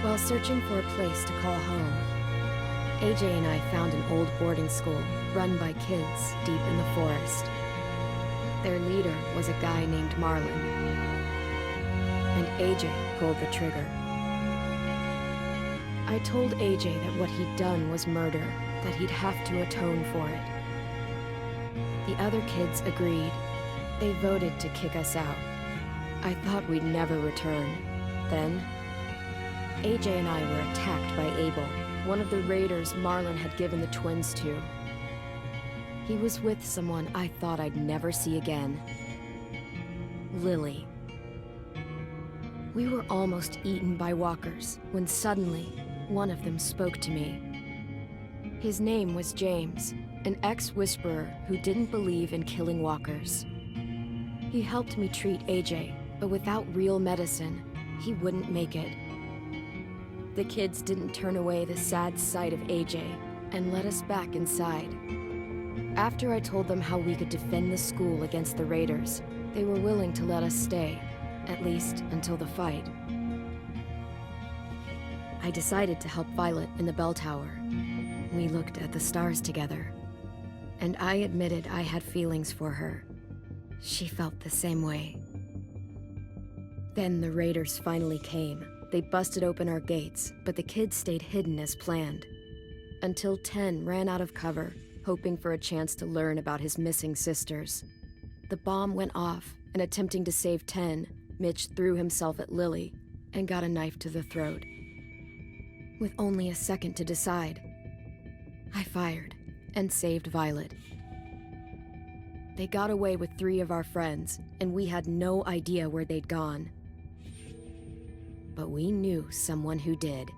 While searching for a place to call home, Эй-Джея and I found an old boarding school run by kids deep in the forest. Their leader was a guy named Marlon, and Эй-Джея pulled the trigger. I told Эй-Джея that what he'd done was murder, that he'd have to atone for it. The other kids agreed. They voted to kick us out. I thought we'd never return. Then, Эй-Джея and I were attacked by Abel, one of the raiders Marlon had given the twins to. He was with someone I thought I'd never see again. Lily. We were almost eaten by walkers when suddenly one of them spoke to me. His name was James, an ex-whisperer who didn't believe in killing walkers. He helped me treat Эй-Джея, but without real medicine, he wouldn't make it. The kids didn't turn away the sad sight of Эй-Джеya and let us back inside. After I told them how we could defend the school against the raiders, they were willing to let us stay, at least until the fight. I decided to help Violet in the bell tower. We looked at the stars together, and I admitted I had feelings for her. She felt the same way. Then the raiders finally came. They busted open our gates, but the kids stayed hidden as planned. Until 10 ran out of cover, hoping for a chance to learn about his missing sisters. The bomb went off, and attempting to save 10, Mitch threw himself at Lily and got a knife to the throat. With only a second to decide, I fired and saved Violet. They got away with 3 of our friends, and we had no idea where they'd gone. But we knew someone who did.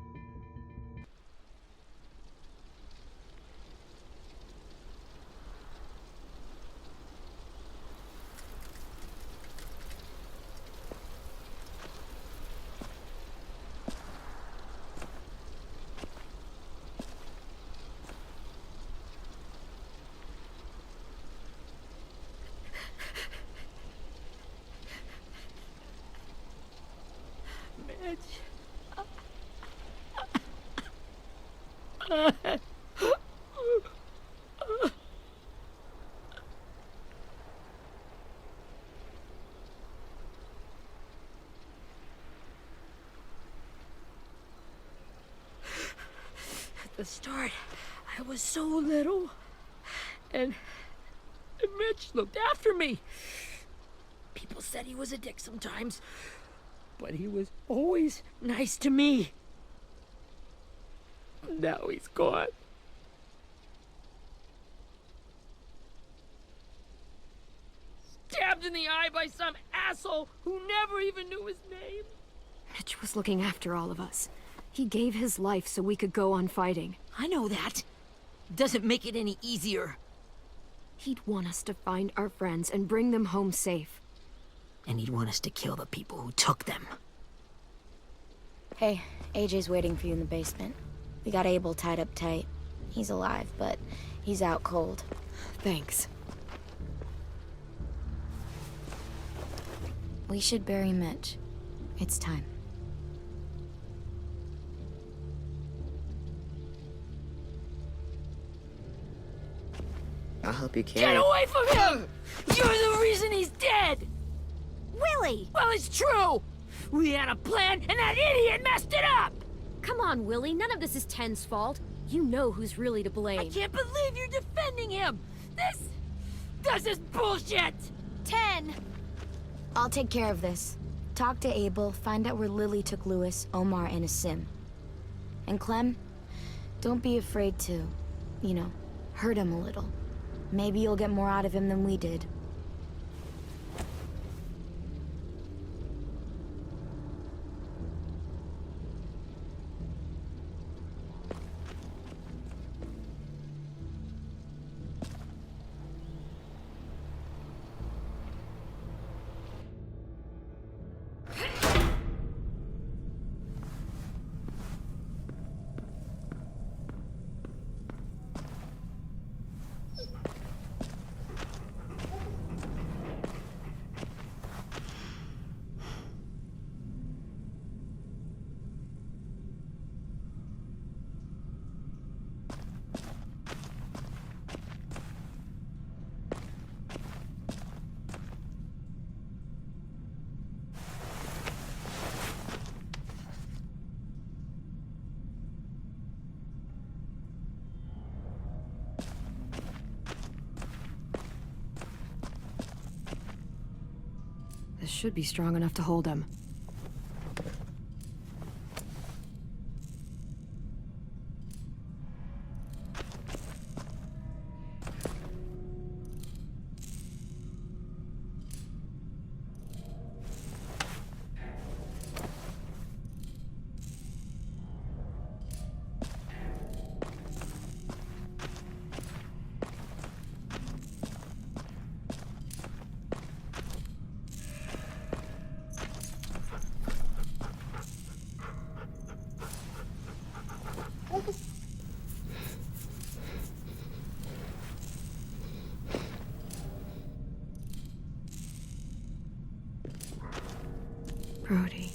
At the start, I was so little, and Mitch looked after me. People said he was a dick sometimes, but he was always nice to me. Now he's gone. Stabbed in the eye by some asshole who never even knew his name. Mitch was looking after all of us. He gave his life so we could go on fighting. I know that. Doesn't make it any easier. He'd want us to find our friends and bring them home safe. And he'd want us to kill the people who took them. Hey, Эй-Джей's waiting for you in the basement. We got Abel tied up tight. He's alive, but he's out cold. Thanks. We should bury Mitch. It's time. I'll help you carry. Get away from him! You're the reason he's dead! Willie! Well, it's true! We had a plan, and that idiot messed it up! Come on, Willie. None of this is Ten's fault. You know who's really to blame. I can't believe you're defending him! This is bullshit! 10! I'll take care of this. Talk to Abel, find out where Lily took Lewis, Omar, and Asim. And Clem, don't be afraid to, hurt him a little. Maybe you'll get more out of him than we did. should be strong enough to hold him. Brody.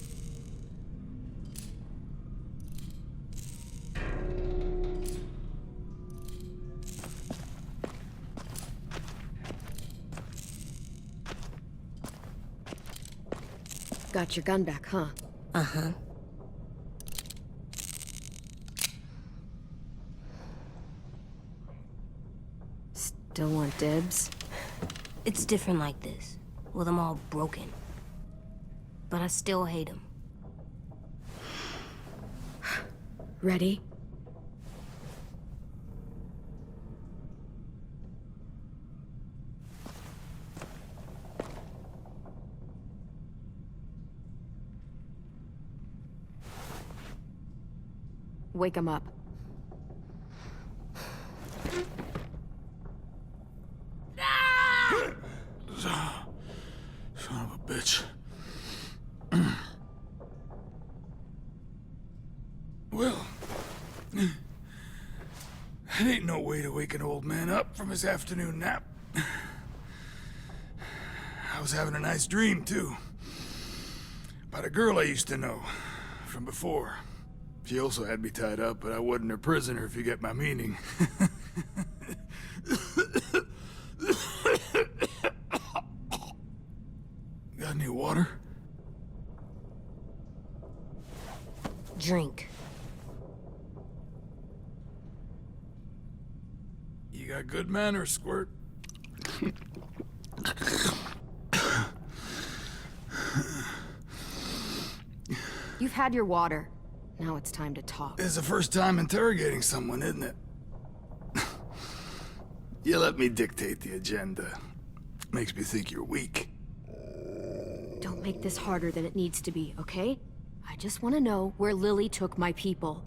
Got your gun back, huh? Uh-huh. Still want dibs? It's different like this, with them all broken. But I still hate him. Ready? Wake him up. Son of a bitch. Well, that ain't no way to wake an old man up from his afternoon nap. I was having a nice dream, too. About a girl I used to know from before. She also had me tied up, but I wasn't her prisoner, if you get my meaning. Got any water? Drink. You got good manners, Squirt. You've had your water. Now it's time to talk. It's the first time interrogating someone, isn't it? You let me dictate the agenda. Makes me think you're weak. Don't make this harder than it needs to be, okay? I just want to know where Lily took my people.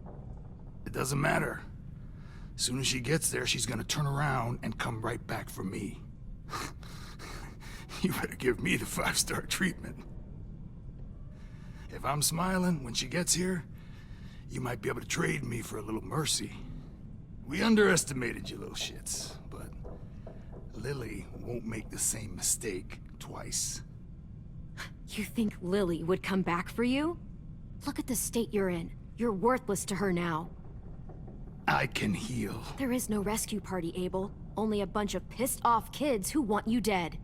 It doesn't matter. As soon as she gets there, she's gonna turn around and come right back for me. You better give me the 5-star treatment. If I'm smiling when she gets here, you might be able to trade me for a little mercy. We underestimated you little shits, but Lily won't make the same mistake twice. You think Lily would come back for you? Look at the state you're in. You're worthless to her now. I can heal. There is no rescue party, Abel. Only a bunch of pissed-off kids who want you dead.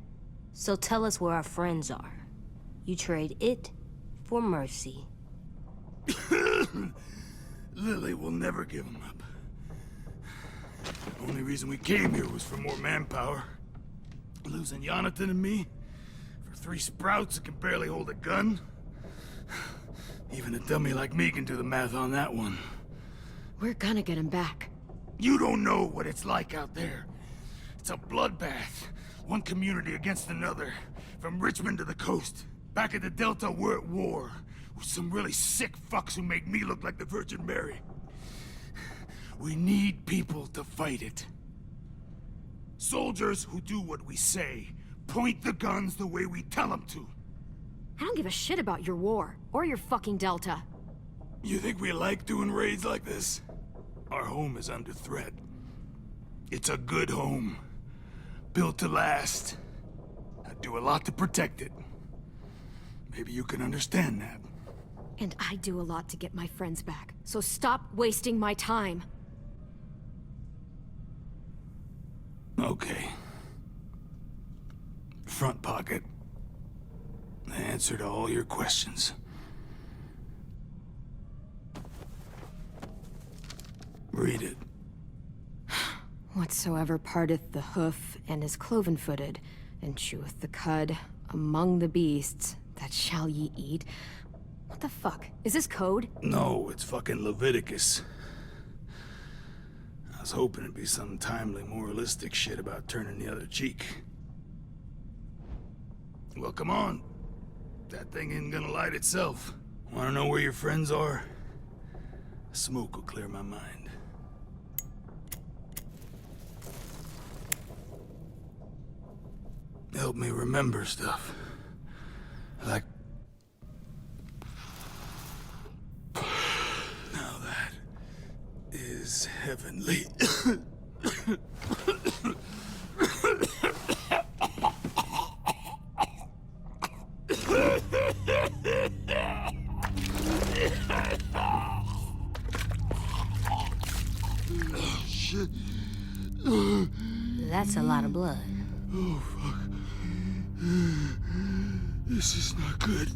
So tell us where our friends are. You trade it for mercy. Lily will never give him up. The only reason we came here was for more manpower. Losing Jonathan and me for 3 sprouts that can barely hold a gun. Even a dummy like me can do the math on that one. We're gonna get him back. You don't know what it's like out there. It's a bloodbath. One community against another. From Richmond to the coast. Back at the Delta, we're at war. With some really sick fucks who make me look like the Virgin Mary. We need people to fight it. Soldiers who do what we say. Point the guns the way we tell them to. I don't give a shit about your war, or your fucking Delta. You think we like doing raids like this? Our home is under threat. It's a good home. Built to last. I do a lot to protect it. Maybe you can understand that. And I do a lot to get my friends back, so stop wasting my time. Okay. Front pocket. The answer to all your questions. Read it. Whatsoever parteth the hoof and is cloven-footed, and cheweth the cud among the beasts, That shall ye eat? What the fuck? Is this code? No, it's fucking Leviticus. I was hoping it'd be some timely, moralistic shit about turning the other cheek. Well, come on. That thing isn't gonna light itself. Wanna know where your friends are? Smoke will clear my mind. Help me remember stuff. Like... Now that is heavenly. Shit. That's a lot of blood. Oh, fuck. This is not good.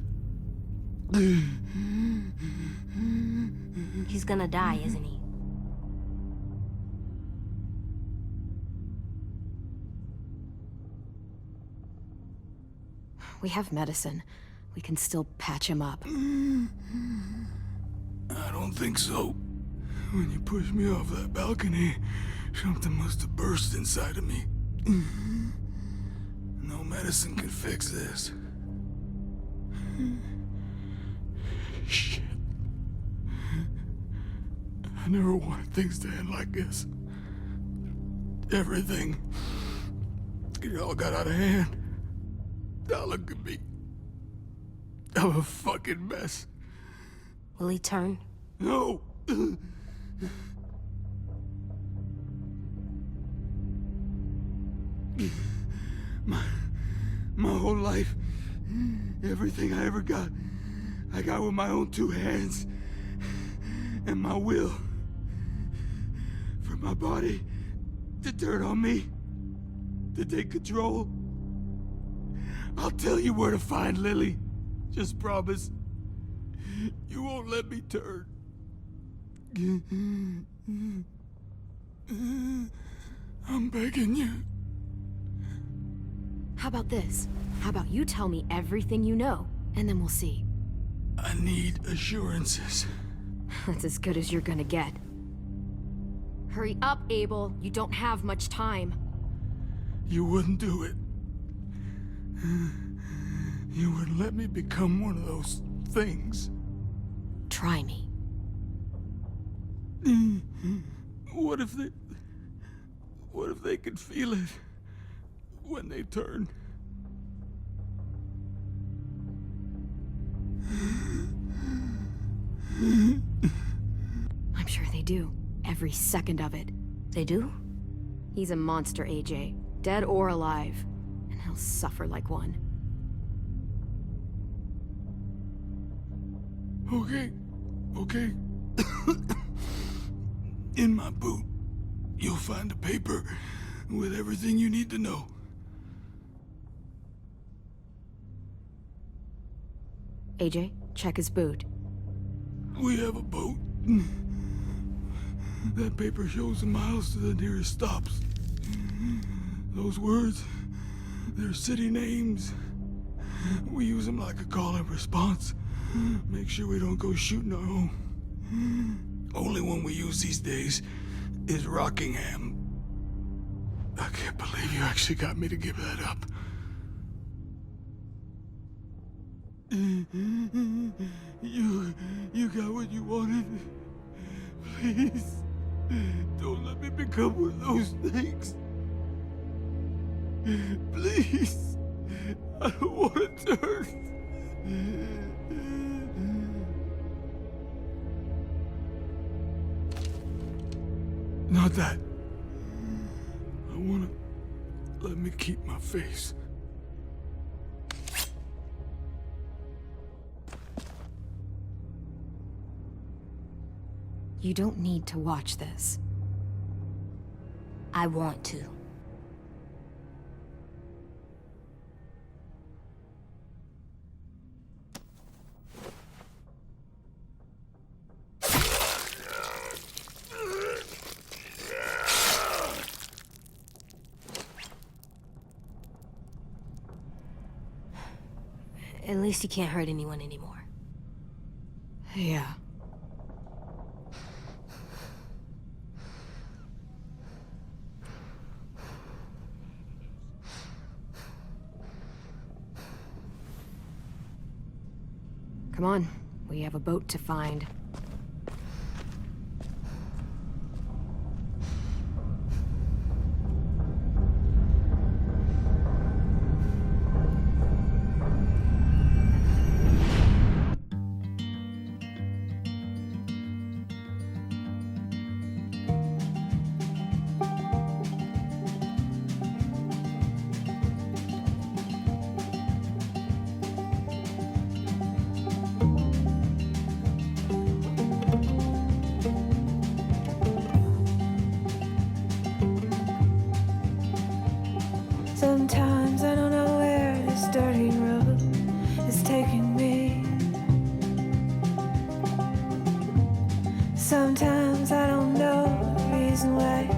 He's gonna die, isn't he? We have medicine. We can still patch him up. I don't think so. When you pushed me off that balcony, something must have burst inside of me. No medicine could fix this. Shit. I never wanted things to end like this. Everything. It all got out of hand. Now look at me. I'm a fucking mess. Will he turn? No! My whole life, everything I ever got, I got with my own two hands and my will. For my body to turn on me, to take control. I'll tell you where to find Lily. Just promise. You won't let me turn. I'm begging you. How about this? How about you tell me everything you know, and then we'll see. I need assurances. That's as good as you're gonna get. Hurry up, Abel. You don't have much time. You wouldn't do it. You wouldn't let me become one of those things. Try me. What if they could feel it when they turn? I'm sure they do. Every second of it. They do? He's a monster, AJ. Dead or alive. And he'll suffer like one. Okay. In my boot, you'll find a paper with everything you need to know. AJ, check his boot. We have a boat. That paper shows the miles to the nearest stops. Those words, they're city names. We use them like a call and response. Make sure we don't go shooting our own. Only one we use these days is Rockingham. I can't believe you actually got me to give that up. You got what you wanted. Please, don't let me become one of those things. Please, I don't want to turn. Not that. I want to let me keep my face. You don't need to watch this. I want to. At least you can't hurt anyone anymore. Yeah. Come on, we have a boat to find. Sometimes I don't know where this dirty road is taking me. Sometimes I don't know the reason why.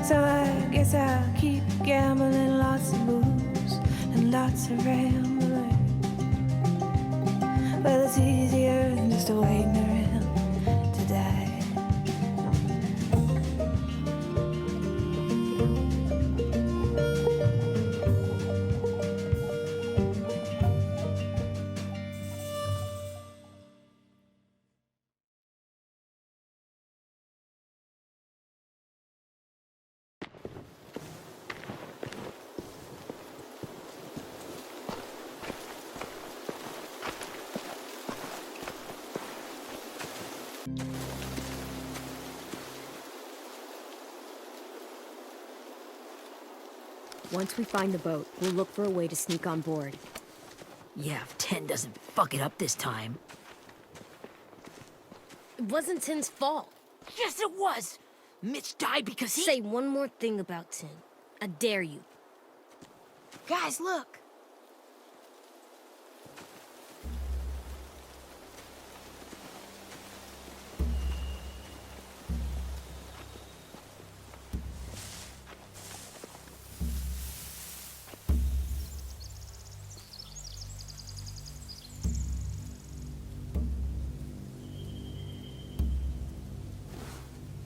So I guess I'll keep gambling, lots of moves and lots of rambling. Well, it's easier than just waiting around to die. Once we find the boat, we'll look for a way to sneak on board. Yeah, if 10 doesn't fuck it up this time. It wasn't Tin's fault. Yes, it was! Mitch died because he— Say one more thing about Tin. I dare you. Guys, look!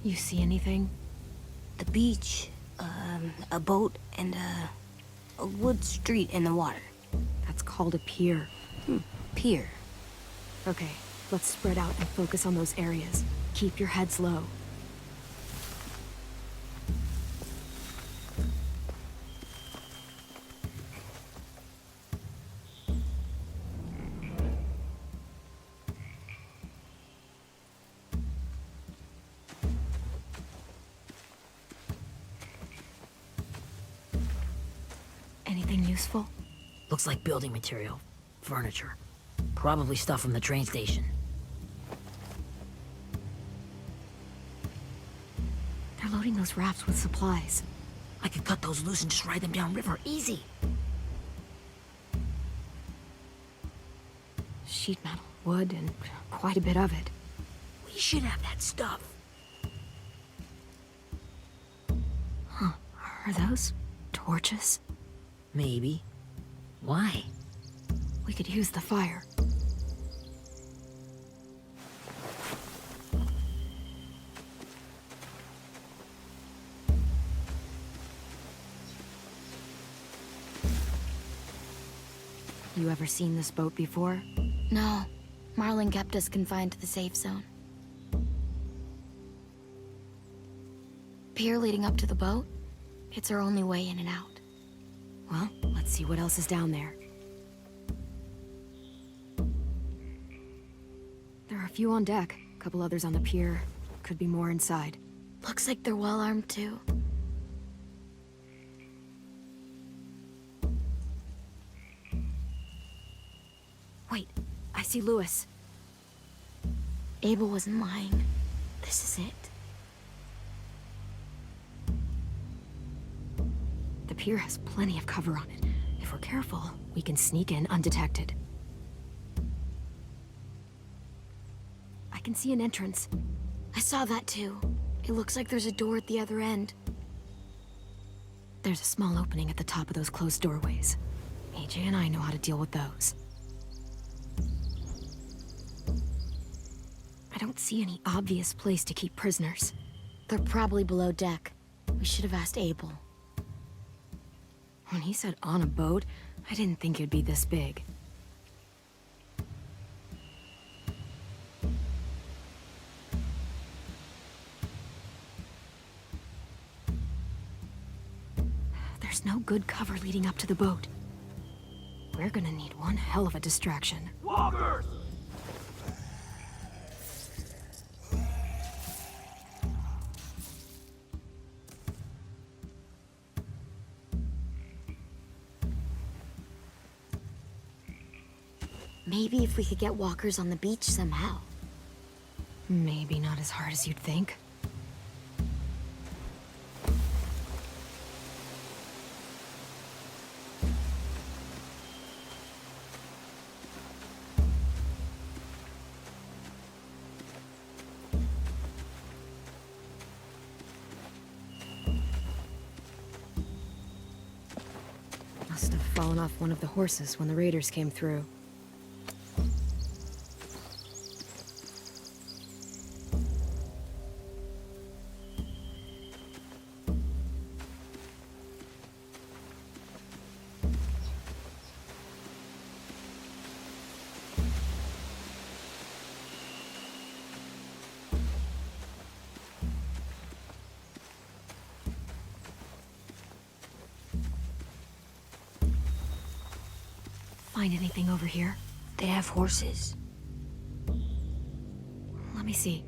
You see anything? The beach, a boat, and a wood street in the water. That's called a pier. Pier. Okay, let's spread out and focus on those areas. Keep your heads low. Anything useful? Looks like building material. Furniture. Probably stuff from the train station. They're loading those rafts with supplies. I could cut those loose and just ride them downriver. Easy. Sheet metal, wood, and quite a bit of it. We should have that stuff. Huh. Are those torches? Maybe. Why? We could use the fire. You ever seen this boat before? No. Marlin kept us confined to the safe zone. Pier leading up to the boat? It's our only way in and out. Well, let's see what else is down there. There are a few on deck, a couple others on the pier. Could be more inside. Looks like they're well armed too. Wait, I see Lewis. Abel wasn't lying. This is it. The pier has plenty of cover on it. If we're careful, we can sneak in undetected. I can see an entrance. I saw that too. It looks like there's a door at the other end. There's a small opening at the top of those closed doorways. Эй-Джея and I know how to deal with those. don't see any obvious place to keep prisoners. They're probably below deck. We should have asked Abel. When he said on a boat, I didn't think it'd be this big. There's no good cover leading up to the boat. We're gonna need one hell of a distraction. Walkers! Maybe if we could get walkers on the beach somehow. Maybe not as hard as you'd think. Must have fallen off one of the horses when the raiders came through. Find anything over here? They have horses. Let me see.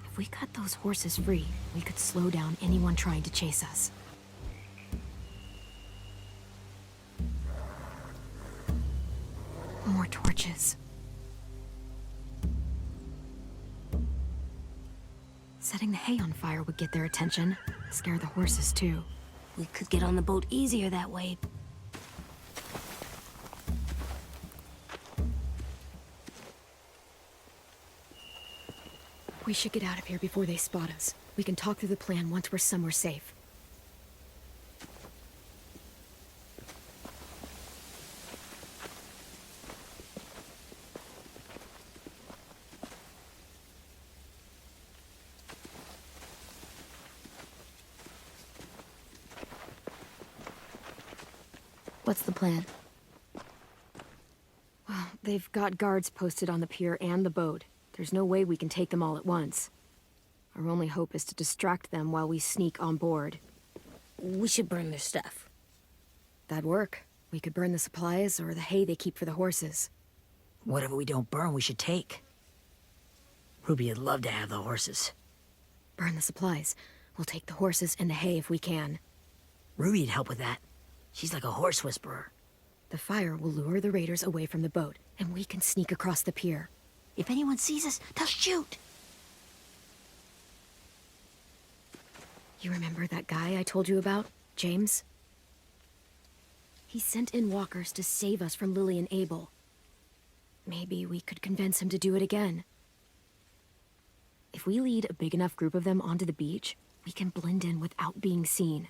If we cut those horses free, we could slow down anyone trying to chase us. More torches. Setting the hay on fire would get their attention. Scare the horses, too. We could get on the boat easier that way. We should get out of here before they spot us. We can talk through the plan once we're somewhere safe. What's the plan? Well, they've got guards posted on the pier and the boat. There's no way we can take them all at once. Our only hope is to distract them while we sneak on board. We should burn their stuff. That'd work. We could burn the supplies or the hay they keep for the horses. Whatever we don't burn, we should take. Ruby'd love to have the horses. Burn the supplies. We'll take the horses and the hay if we can. Ruby'd help with that. She's like a horse whisperer. The fire will lure the raiders away from the boat, and we can sneak across the pier. If anyone sees us, they'll shoot. You remember that guy I told you about? James? He sent in walkers to save us from Lily and Abel. Maybe we could convince him to do it again. If we lead a big enough group of them onto the beach, we can blend in without being seen.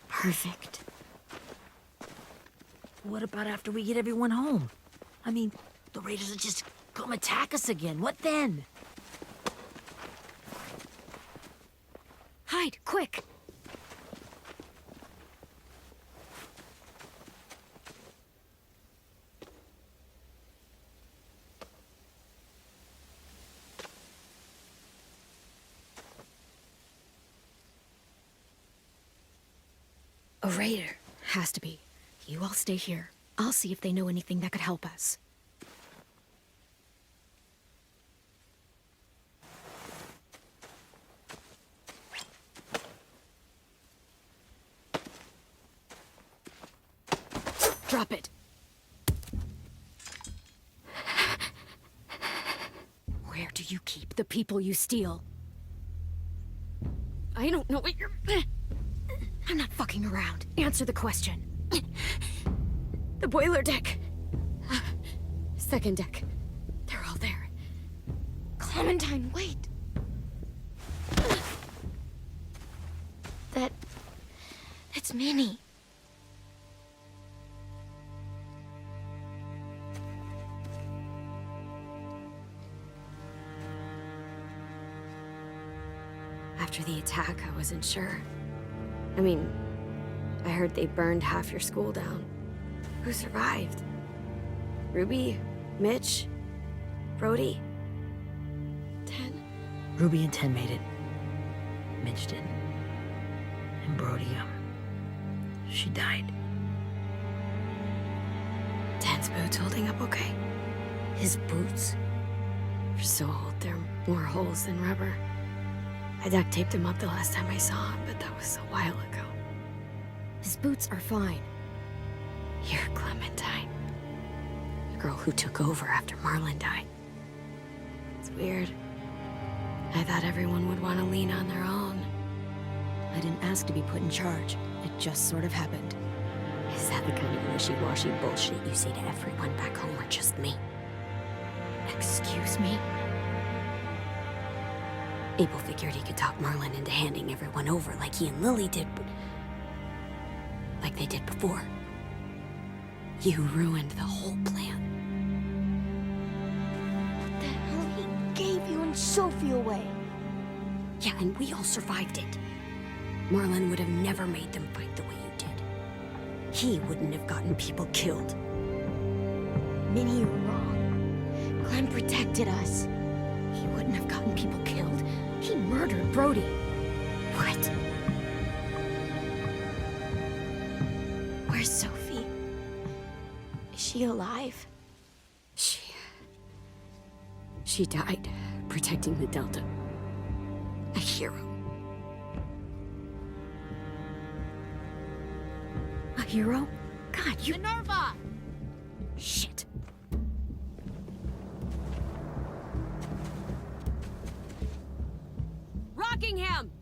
Perfect. What about after we get everyone home? I mean, the raiders will just come attack us again. What then? Hide, quick! A raider. Has to be. You all stay here. I'll see if they know anything that could help us. Drop it. Where do you keep the people you steal? I don't know what you're... I'm not fucking around. Answer the question. The boiler deck. Second deck. They're all there. Clementine, wait! That's Minnie. After the attack, I wasn't sure. I mean, I heard they burned half your school down. Who survived? Ruby? Mitch? Brody? 10? Ruby and 10 made it. Mitch didn't. And Brody, she died. 10's boots holding up okay? His boots? They're so old, there are more holes than rubber. I duct taped him up the last time I saw him, but that was a while ago. His boots are fine. You're Clementine. The girl who took over after Marlon died. It's weird. I thought everyone would want to lean on their own. I didn't ask to be put in charge. It just sort of happened. Is that the kind of wishy-washy bullshit you say to everyone back home, or just me? Excuse me? Abel figured he could talk Marlon into handing everyone over like he and Lily did, but... like they did before. You ruined the whole plan. What the hell? He gave you and Sophie away. Yeah, and we all survived it. Marlon would have never made them fight the way you did. He wouldn't have gotten people killed. Minnie, you're wrong. Clem protected us. He wouldn't have gotten people killed. He murdered Brody. What? Where's Sophie? Is she alive? She died protecting the Delta. A hero. A hero? God, you... Minerva! Shit. Rockingham!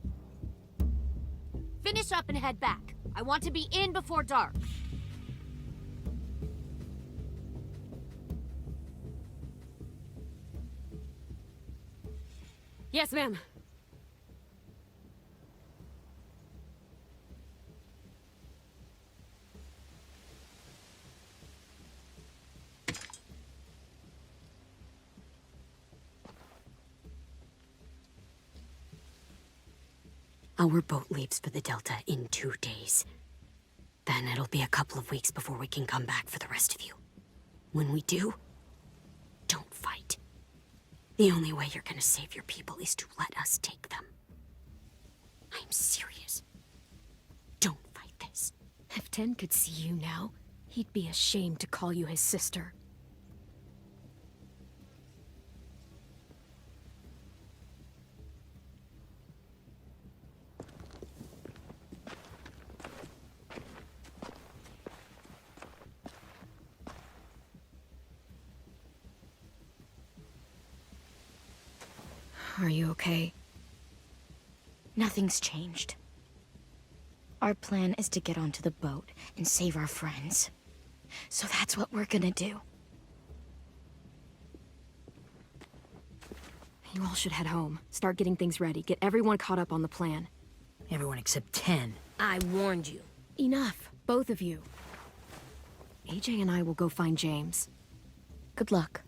Finish up and head back. I want to be in before dark. Yes, ma'am. Our boat leaves for the Delta in 2 days. Then it'll be a couple of weeks before we can come back for the rest of you. When we do, don't fight. The only way you're gonna save your people is to let us take them. I'm serious. Don't fight this. If 10 could see you now, he'd be ashamed to call you his sister. Are you okay? Nothing's changed. Our plan is to get onto the boat and save our friends. So that's what we're gonna do. You all should head home. Start getting things ready. Get everyone caught up on the plan. Everyone except 10. I warned you. Enough, both of you. AJ and I will go find James. Good luck.